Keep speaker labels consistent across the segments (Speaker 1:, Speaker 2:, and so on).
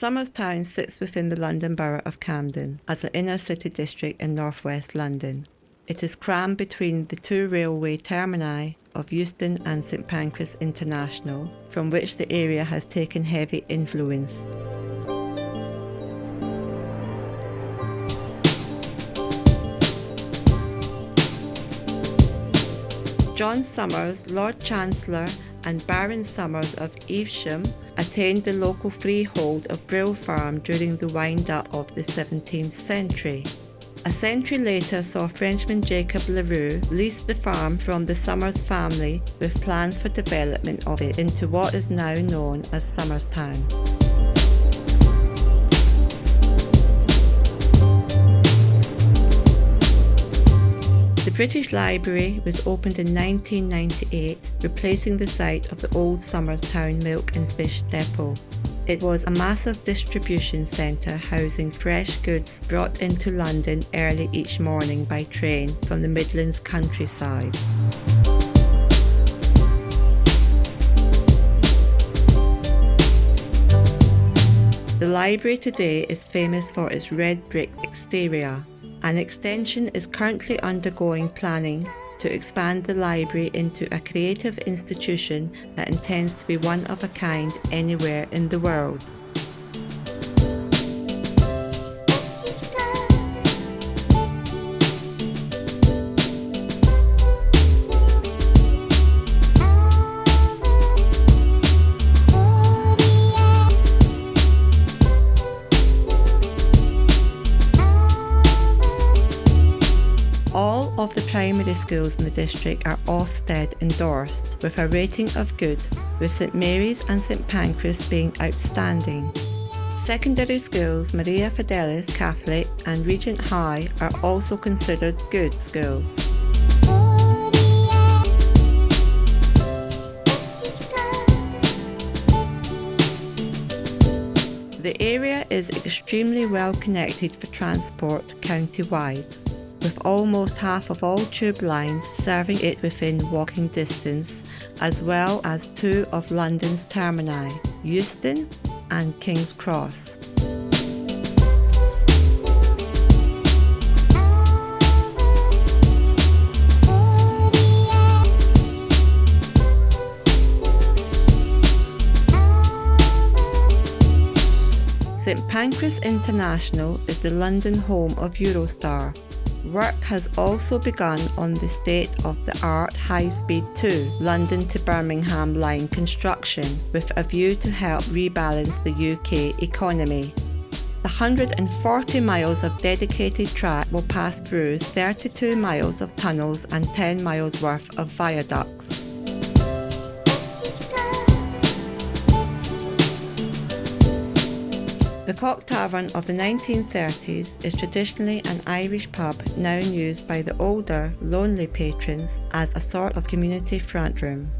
Speaker 1: Somers Town sits within the London Borough of Camden as an inner city district in northwest London. It is crammed between the two railway termini of Euston and St Pancras International, from which the area has taken heavy influence. John Somers, Lord Chancellor, and Baron Somers of Evesham attained the local freehold of Brill Farm during the wind-up of the 17th century. A century later saw Frenchman Jacob Leroux lease the farm from the Somers family with plans for development of it into what is now known as Somers Town. The British Library was opened in 1998, replacing the site of the old Somers Town milk and fish depot. It was a massive distribution centre housing fresh goods brought into London early each morning by train from the Midlands countryside. The library today is famous for its red brick exterior. An extension is currently undergoing planning to expand the library into a creative institution that intends to be one of a kind anywhere in the world. All of the primary schools in the district are Ofsted endorsed with a rating of good, with St Mary's and St Pancras being outstanding. Secondary schools Maria Fidelis Catholic and Regent High are also considered good schools. The area is extremely well connected for transport county-wide, with almost half of all tube lines serving it within walking distance, as well as two of London's termini, Euston and King's Cross. St Pancras International is the London home of Eurostar. Work has also begun on the state-of-the-art High-Speed 2 London to Birmingham line construction, with a view to help rebalance the UK economy. The 140 miles of dedicated track will pass through 32 miles of tunnels and 10 miles worth of viaducts. The Cock Tavern of the 1930s is traditionally an Irish pub now used by the older, lonely patrons as a sort of community front room.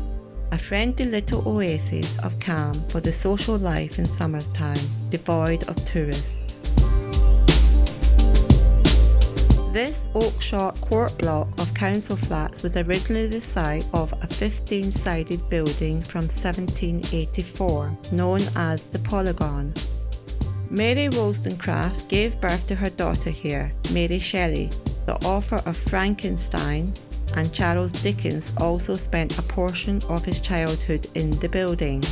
Speaker 1: A friendly little oasis of calm for the social life in Somers Town, devoid of tourists. This oak-shot court block of council flats was originally the site of a 15-sided building from 1784, known as the Polygon. Mary Wollstonecraft gave birth to her daughter here, Mary Shelley, the author of Frankenstein, and Charles Dickens also spent a portion of his childhood in the building.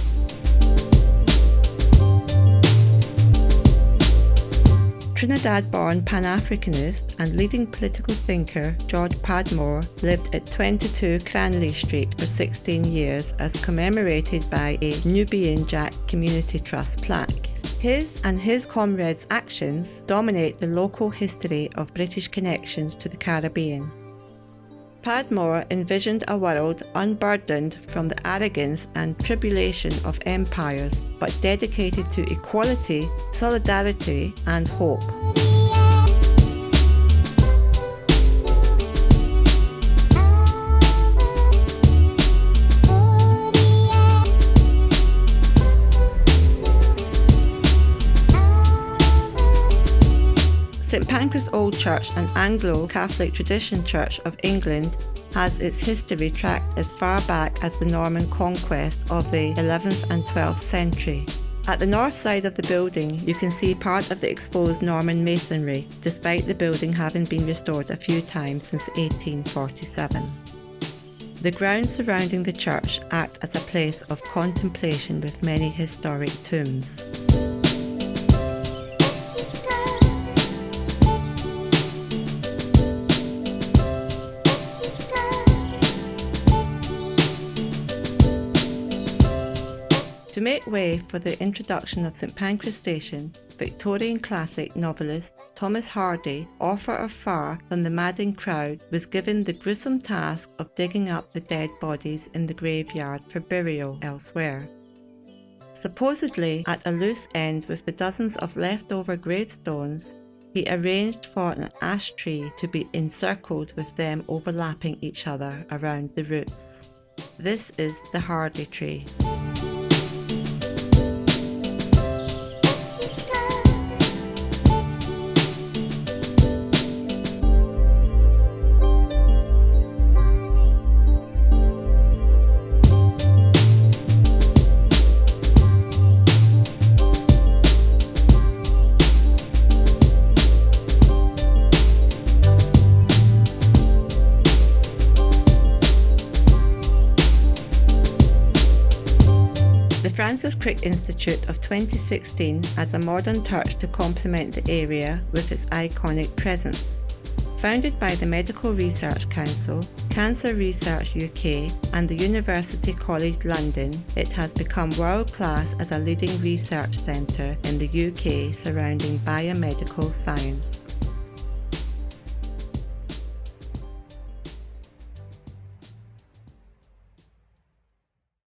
Speaker 1: Trinidad-born Pan-Africanist and leading political thinker George Padmore lived at 22 Cranley Street for 16 years, as commemorated by a Nubian Jack Community Trust plaque. His and his comrades' actions dominate the local history of British connections to the Caribbean. Padmore envisioned a world unburdened from the arrogance and tribulation of empires, but dedicated to equality, solidarity, and hope. St Pancras Old Church, an Anglo-Catholic tradition church of England, has its history tracked as far back as the Norman conquest of the 11th and 12th century. At the north side of the building, you can see part of the exposed Norman masonry, despite the building having been restored a few times since 1847. The grounds surrounding the church act as a place of contemplation with many historic tombs. To make way for the introduction of St Pancras Station, Victorian classic novelist Thomas Hardy, author of Far From the Madding Crowd, was given the gruesome task of digging up the dead bodies in the graveyard for burial elsewhere. Supposedly at a loose end with the dozens of leftover gravestones, he arranged for an ash tree to be encircled with them overlapping each other around the roots. This is the Hardy tree. The Francis Crick Institute of 2016 adds a modern touch to complement the area with its iconic presence. Founded by the Medical Research Council, Cancer Research UK and the University College London, it has become world-class as a leading research centre in the UK surrounding biomedical science.